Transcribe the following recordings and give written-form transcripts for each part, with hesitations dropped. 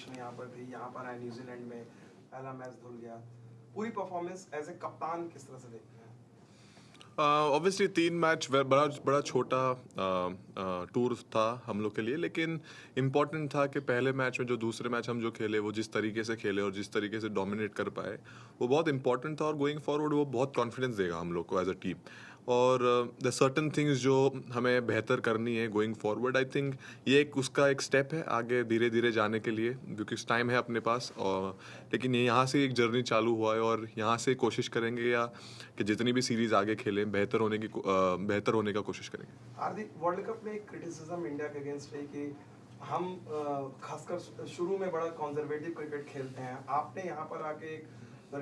Situation यहाँ पर थी, यहाँ पर आए न्यूजीलैंड में पहला मैच धुल गया, पूरी परफॉर्मेंस एज ए कप्तान किस तरह से देखते हैं? ऑब्वियसली 3 मैच बड़ा बड़ा छोटा टूर था हम लोग के लिए, लेकिन इम्पॉर्टेंट था कि पहले मैच में जो दूसरे मैच हम जो खेले वो जिस तरीके से खेले और जिस तरीके से डोमिनेट कर पाए वो बहुत इंपॉर्टेंट था, और गोइंग फॉरवर्ड वो बहुत कॉन्फिडेंस देगा हम लोग को एज अ टीम। और द सर्टन थिंग्स जो हमें बेहतर करनी है गोइंग फॉरवर्ड, आई थिंक ये एक उसका एक स्टेप है आगे धीरे धीरे जाने के लिए, क्योंकि टाइम है अपने पास। और लेकिन ये यहाँ से एक जर्नी चालू हुआ है और यहाँ से कोशिश करेंगे या कि जितनी भी सीरीज़ आगे खेलें बेहतर होने का कोशिश करेंगे। हार्दिक, वर्ल्ड कप में एक क्रिटिसिज्म इंडिया के अगेंस्ट है कि हम खासकर शुरू में बड़ा कंजर्वेटिव क्रिकेट खेलते हैं। आपने यहाँ पर आके एक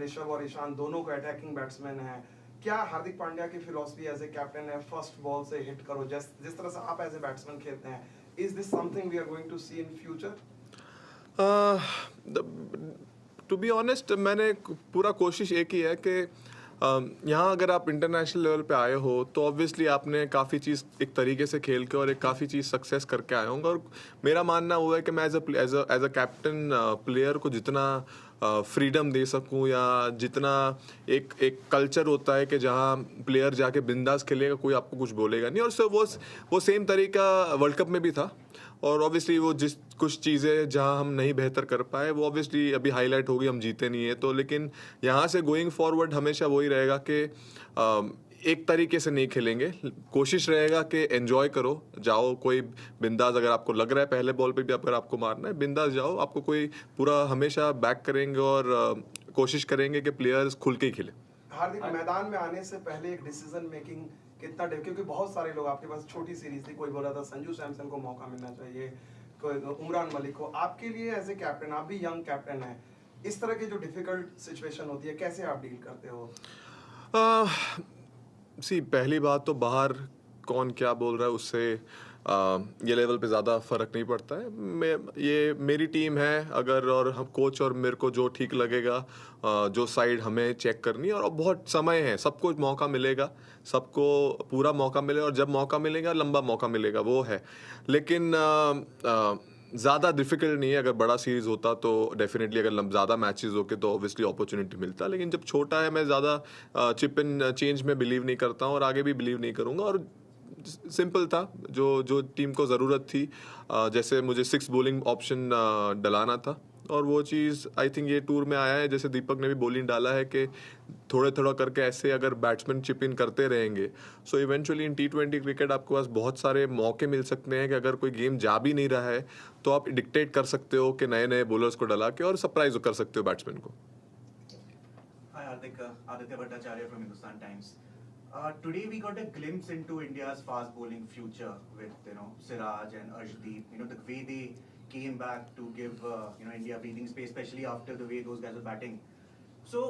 ऋषभ और ईशान दोनों को अटैकिंग बैट्समैन हैं, क्या हार्दिक पांड्या की फिलॉसफी एज ए कैप्टन है फर्स्ट बॉल से हिट करो, जिस तरह से आप एज ए बैट्समैन खेलते हैं, is this something we are going to see in future? To be honest, मैंने पूरा कोशिश एक ही है कि यहाँ अगर आप इंटरनेशनल लेवल पे आए हो तो ऑब्वियसली आपने काफ़ी चीज़ एक तरीके से खेल के और एक काफ़ी चीज़ सक्सेस करके आए होंगे। और मेरा मानना हुआ है कि मैं एज अ कैप्टन प्लेयर को जितना फ्रीडम दे सकूं, या जितना एक कल्चर होता है कि जहाँ प्लेयर जाके बिंदास खेलेगा, कोई आपको कुछ बोलेगा नहीं, और सर वो सेम तरीका वर्ल्ड कप में भी था। और ऑब्वियसली वो जिस कुछ चीज़ें जहां हम नहीं बेहतर कर पाए वो ऑब्वियसली अभी हाईलाइट होगी, हम जीते नहीं है तो, लेकिन यहाँ से गोइंग फॉरवर्ड हमेशा वही रहेगा कि एक तरीके से नहीं खेलेंगे, कोशिश रहेगा कि एंजॉय करो, जाओ कोई बिंदास, अगर आपको लग रहा है पहले बॉल पे भी अगर आपको मारना है बिंदास जाओ, आपको कोई पूरा हमेशा बैक करेंगे और कोशिश करेंगे कि प्लेयर्स खुल के ही खेले। हार्दिक, मैदान में आने से पहले एक डिसीजन मेकिंग कितना क्योंकि बहुत सारे लोग, आपके पास छोटी सीरीज थी, कोई बोल रहा था संजू सैमसन को मौका मिलना चाहिए, कोई उमरान मलिक को, आपके लिए एज ए कैप्टन, आप भी यंग कैप्टन हैं, इस तरह की जो डिफिकल्ट सिचुएशन होती है कैसे आप डील करते हो? पहली बात तो बाहर कौन क्या बोल रहा है उससे ये लेवल पे ज़्यादा फ़र्क नहीं पड़ता है। ये मेरी टीम है, अगर और हम कोच और मेरे को जो ठीक लगेगा, जो साइड हमें चेक करनी है, और अब बहुत समय है, सबको मौका मिलेगा, सबको पूरा मौका मिलेगा, और जब मौका मिलेगा लंबा मौका मिलेगा वो है। लेकिन ज़्यादा डिफिकल्ट नहीं है। अगर बड़ा सीरीज़ होता तो डेफिनेटली, अगर ज़्यादा मैचेस होके तो ऑब्वियसली अपॉर्चुनिटी मिलता, लेकिन जब छोटा है मैं ज़्यादा चिप इन चेंज में बिलीव नहीं करता हूँ और आगे भी बिलीव नहीं करूँगा। और सिंपल था, जो टीम को ज़रूरत थी, जैसे मुझे 6 बॉलिंग ऑप्शन डलाना था, और वो चीज़ आई थिंक ये टूर में आया है, जैसे दीपक ने भी बॉलिंग डाला है कि थोड़े थोड़ा करके ऐसे अगर बैट्समैन चिप इन करते रहेंगे, so eventually in T20 cricket आपके पास बहुत सारे मौके मिल सकते हैं कि अगर कोई गेम जा भी नहीं रहा है तो आप डिक्टेट कर सकते हो कि नए नए बॉलर्स को डला के, और सरप्राइज कर सकते हो बैट्समैन को। Hi Hardik, Aditya Bhattacharya from Hindustan Times. Today we got a glimpse into India's fast bowling future with Siraj and Arshdeep. The way they came back to give India breathing space, especially after the way those guys were batting. So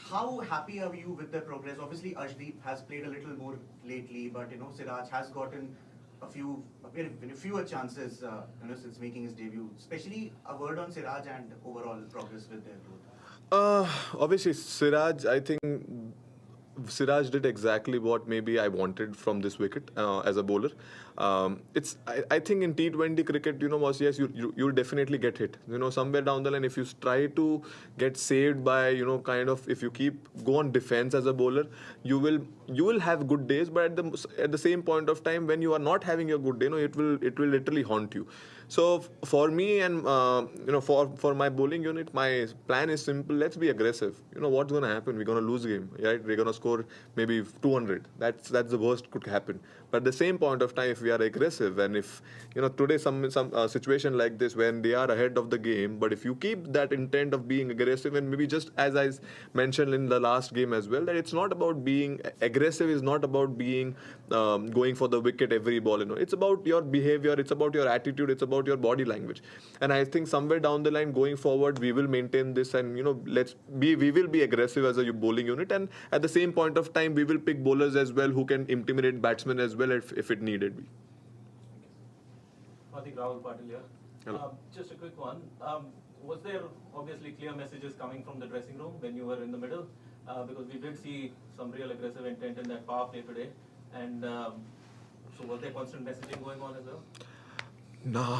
how happy are you with their progress? Obviously Arshdeep has played a little more lately, but Siraj has gotten fewer chances since making his debut. Especially a word on Siraj and overall progress with their growth. Obviously, Siraj, I think Siraj did exactly what maybe I wanted from this wicket as a bowler. I think in T20 cricket, yes, you'll definitely get hit. Somewhere down the line, if you try to get saved by, kind of, if you go on defense as a bowler, you will have good days, but at the same point of time, when you are not having a good day, it will literally haunt you. So for me and for my bowling unit, my plan is simple. Let's be aggressive. What's going to happen? We're going to lose game, right? We're going to score maybe 200. That's the worst could happen. But at the same point of time, if we are aggressive, and if today some situation like this when they are ahead of the game, but if you keep that intent of being aggressive, and maybe just as I mentioned in the last game as well, that it's not about being aggressive, is not about being going for the wicket every ball. It's about your behavior, it's about your attitude, it's about your body language. And I think somewhere down the line going forward, we will maintain this, and we will be aggressive as a bowling unit, and at the same point of time we will pick bowlers as well who can intimidate batsmen as well if it needed be. I think Rahul Patil here. Hello. Just a quick one. Was there obviously clear messages coming from the dressing room when you were in the middle? Because we did see some real aggressive intent in that power play today. And so was there constant messaging going on as well? No,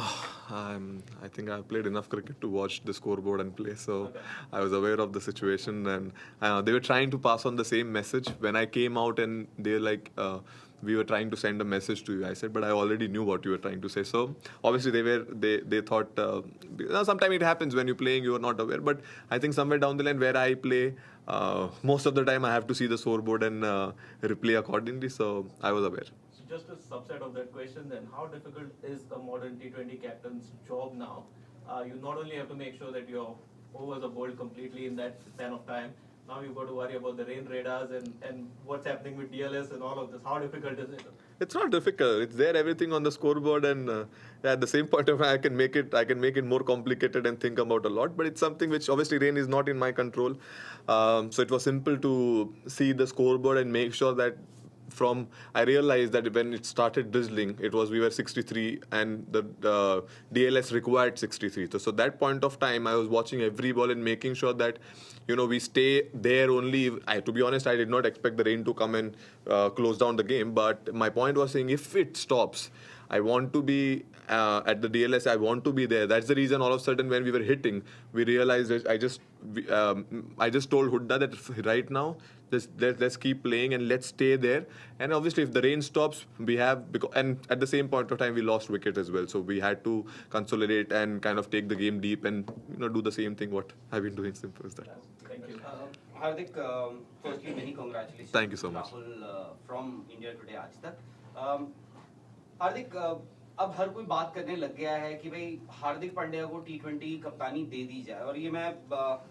I think I've played enough cricket to watch the scoreboard and play, so Okay. I was aware of the situation, and they were trying to pass on the same message. When I came out and they're like, we were trying to send a message to you, I said, but I already knew what you were trying to say. So obviously they thought, sometimes it happens when you're playing, you are not aware. But I think somewhere down the line where I play, most of the time I have to see the scoreboard and replay accordingly. So I was aware. So just a subset of that question then, how difficult is a modern T20 captain's job now? You not only have to make sure that your overs are bowled completely in that span of time, now you've got to worry about the rain radars and what's happening with DLS and all of this. How difficult is it? It's not difficult. It's there, everything on the scoreboard, and at the same point of time, I can make it more complicated and think about a lot. But it's something which obviously rain is not in my control. So it was simple to see the scoreboard and make sure that I realized that when it started drizzling, we were 63 and the DLS required 63. So that point of time, I was watching every ball and making sure that we stay there only. To be honest, I did not expect the rain to come and close down the game. But my point was saying, if it stops, I want to be at the DLS. I want to be there. That's the reason. All of a sudden, when we were hitting, we realized that I just told Hooda that right now, let's keep playing and let's stay there. And obviously, if the rain stops, and at the same point of time, we lost wicket as well. So we had to consolidate and kind of take the game deep and do the same thing what I've been doing. Simple as that. Thank you. Hardik, firstly, many congratulations. Thank you so much. Rahul from India Today आज तक. हार्दिक, अब हर कोई बात करने लग गया है कि भाई हार्दिक पांड्या को T20 कप्तानी दे दी जाए, और ये मैं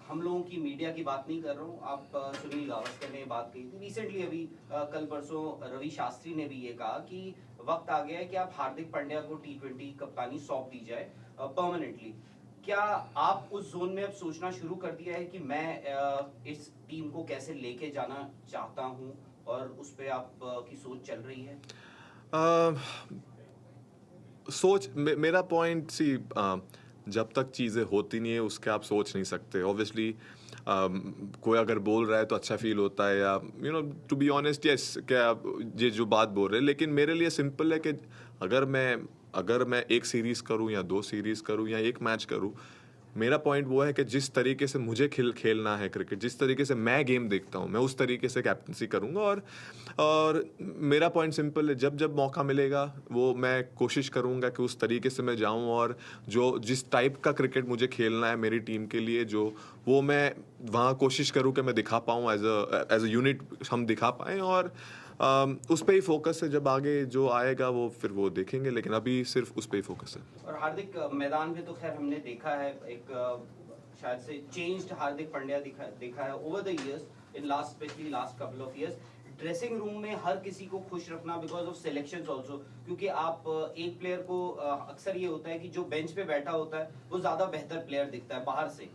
हम लोगों की मीडिया की बात नहीं कर रहा हूँ. आप सुनील गावस्कर ने बात कही थी रिसेंटली, अभी कल परसों रवि शास्त्री ने भी ये कहा कि वक्त आ गया है कि आप हार्दिक पांड्या को T20 कप्तानी सौंप दी जाए परमानेंटली. क्या आप उस जोन में अब सोचना शुरू कर दिया है कि मैं इस टीम को कैसे लेके जाना चाहता हूं, और उस पे आप की सोच चल रही है? मेरा पॉइंट जब तक चीज़ें होती नहीं है उसके आप सोच नहीं सकते. ऑब्वियसली कोई अगर बोल रहा है तो अच्छा फील होता है, या टू बी ऑनेस्ट, यस, क्या ये जो बात बोल रहे हैं. लेकिन मेरे लिए सिंपल है कि अगर मैं एक सीरीज़ करूं या 2 सीरीज़ करूं या एक मैच करूं, मेरा पॉइंट वो है कि जिस तरीके से मुझे खेलना है क्रिकेट, जिस तरीके से मैं गेम देखता हूँ, मैं उस तरीके से कैप्टनसी करूँगा. और मेरा पॉइंट सिंपल है, जब मौका मिलेगा वो मैं कोशिश करूँगा कि उस तरीके से मैं जाऊँ, और जिस टाइप का क्रिकेट मुझे खेलना है मेरी टीम के लिए, वो मैं वहाँ कोशिश करूँ कि मैं दिखा पाऊँ, एज अ यूनिट हम दिखा पाएँ. और उस पे ही फोकस है. जब आगे जो आएगा वो फिर वो देखेंगे, लेकिन अभी सिर्फ उस पे ही फोकस है. और हार्दिक, मैदान में तो खैर हमने देखा है एक शायद से चेंज्ड हार्दिक पांड्या देखा है over the years, in specially last couple of years. Dressing room में हर किसी को खुश रखना बिकॉज ऑफ सिलेक्शंस आल्सो, क्योंकि आप एक प्लेयर को अक्सर ये होता है कि जो बेंच पे बैठा होता है वो ज्यादा बेहतर प्लेयर दिखता है बाहर से.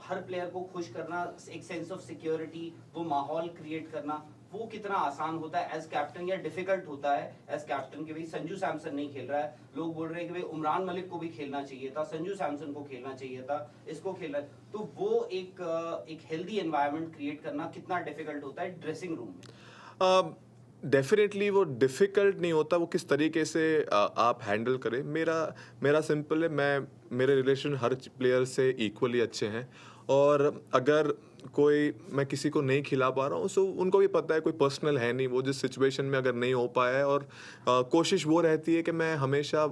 हर प्लेयर को खुश करना, एक सेंस ऑफ सिक्योरिटी, वो माहौल क्रिएट करना, वो कितना आसान होता है एज कैप्टन या डिफिकल्ट होता है एज कैप्टन? कि भाई संजू सैमसन नहीं खेल रहा है, लोग बोल रहे हैं कि भाई उमरान मलिक को भी खेलना चाहिए था, संजू सैमसन को खेलना चाहिए था, इसको खेलना. तो वो एक हेल्दी एनवायरनमेंट क्रिएट करना कितना डिफिकल्ट होता है ड्रेसिंग रूम में? डेफिनेटली वो डिफ़िकल्ट नहीं होता, वो किस तरीके से आप हैंडल करें. मेरा सिंपल है, मेरे रिलेशन हर प्लेयर से इक्वली अच्छे हैं, और अगर मैं किसी को नहीं खिला पा रहा हूँ, सो उनको भी पता है कोई पर्सनल है नहीं, वो जिस सिचुएशन में अगर नहीं हो पाया है. और कोशिश वो रहती है कि मैं हमेशा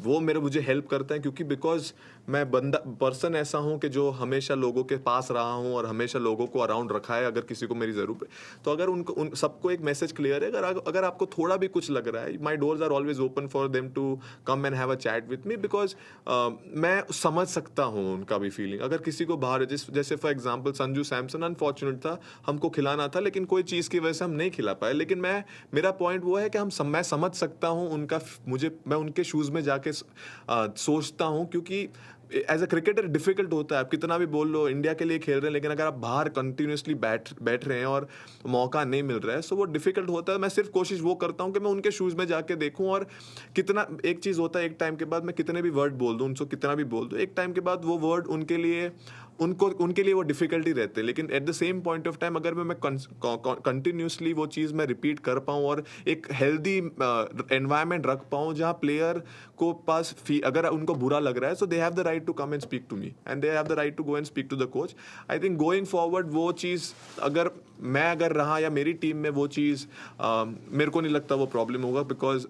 वो मुझे हेल्प करता है, क्योंकि बिकॉज मैं पर्सन ऐसा हूँ कि जो हमेशा लोगों के पास रहा हूँ और हमेशा लोगों को अराउंड रखा है. अगर किसी को मेरी ज़रूरत है तो अगर उन सबको एक मैसेज क्लियर है, अगर आपको थोड़ा भी कुछ लग रहा है, my doors are always open for them to come and have a chat with me, because मैं समझ सकता हूँ उनका भी फीलिंग. अगर किसी को बाहर जैसे for example Sanju Samson unfortunate था, हमको खिलाना था लेकिन कोई चीज़ की वजह से हम नहीं खिला पाए. लेकिन मेरा पॉइंट वो है कि मैं समझ सकता हूँ मैं उनके शूज़ में जाके सोचता हूँ, क्योंकि एज अ क्रिकेटर डिफिकल्ट होता है. आप कितना भी बोल लो इंडिया के लिए खेल रहे हैं, लेकिन अगर आप बाहर कंटिन्यूसली बैठ रहे हैं और मौका नहीं मिल रहा है, सो वो डिफिकल्ट होता है. मैं सिर्फ कोशिश वो करता हूँ कि मैं उनके शूज़ में जाके देखूँ, और एक चीज़ होता है, एक टाइम के बाद मैं कितने भी वर्ड बोल दूँ, उनको कितना भी बोल दूँ, एक टाइम के बाद वो वर्ड उनके लिए उनके लिए वो डिफिकल्टी रहते हैं, लेकिन at the same point of time अगर मैं कंटिन्यूसली वो चीज़ मैं रिपीट कर पाऊँ और एक हेल्दी एनवायरनमेंट रख पाऊँ जहाँ प्लेयर को पास अगर उनको बुरा लग रहा है, so they have the right to come and speak to me and they have the right to go and speak to the coach. I think going forward वो चीज़ अगर रहा या मेरी टीम में वो चीज़ मेरे को नहीं लगता वो प्रॉब्लम होगा, बिकॉज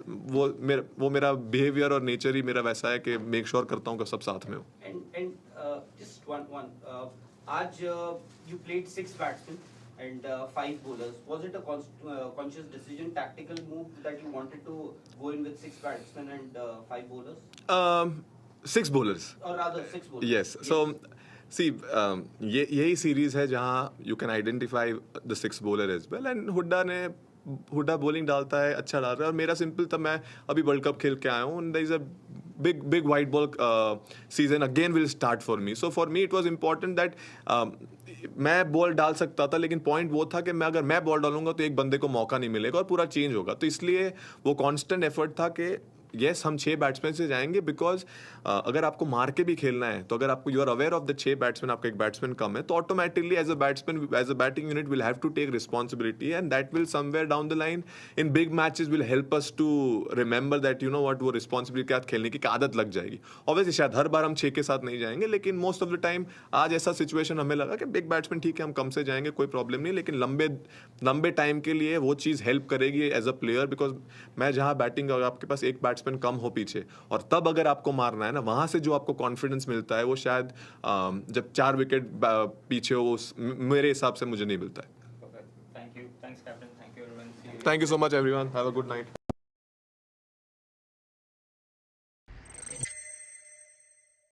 वो मेरा बिहेवियर और नेचर ही मेरा वैसा है कि मेक श्योर करता हूँ कि सब साथ में हो. And just one. Aaj you played 6 batsmen and 5 bowlers. Was it a conscious decision, tactical move that you wanted to go in with 6 batsmen and 5 bowlers? 6 bowlers. Or rather 6 bowlers. Yes. So see, यही series है जहाँ you can identify the 6 bowler as well. And Hooda bowling डालता है, अच्छा डाल रहा है. और मेरा सिंपल था, मैं अभी वर्ल्ड कप खेल के आया हूँ. There is a big white ball season again will start for me. So for me it was important that मैं बॉल डाल सकता था, लेकिन पॉइंट वो था कि अगर मैं बॉल डालूंगा तो एक बंदे को मौका नहीं मिलेगा और पूरा चेंज होगा. तो इसलिए वो कांस्टेंट एफर्ट था कि यस हम 6 बैट्समैन से जाएंगे, बिकॉज अगर आपको मार के भी खेलना है तो अगर आपको you are aware of the 6 batsman, आपका एक बैट्समैन कम है, तो automatically as a batsman, as a batting unit will have to take responsibility and that will somewhere down the line in big matches will help us to remember that you know what, वो responsibility के साथ खेलने की आदत लग जाएगी. Obviously शायद हर बार हम 6 के साथ नहीं जाएंगे, लेकिन मोस्ट ऑफ द टाइम आज ऐसा सिचुएशन हमें लगा कि बिग बैट्समैन ठीक है हम कम से जाएंगे, कोई प्रॉब्लम नहीं, लेकिन लंबे टाइम के लिए वो चीज़ हेल्प करेगी एज अ प्लेयर. बिकॉज मैं जहाँ बैटिंग, अगर आपके पास एक बैट्समैन कम हो पीछे और तब अगर आपको मारना है ना, वहां से जो आपको कॉन्फिडेंस मिलता है वो शायद जब 4 विकेट पीछे हो, मेरे हिसाब से मुझे नहीं मिलता है. Thank you. Thanks, Captain. Thank you, everyone. See you. Thank you so much everyone. Have a good night.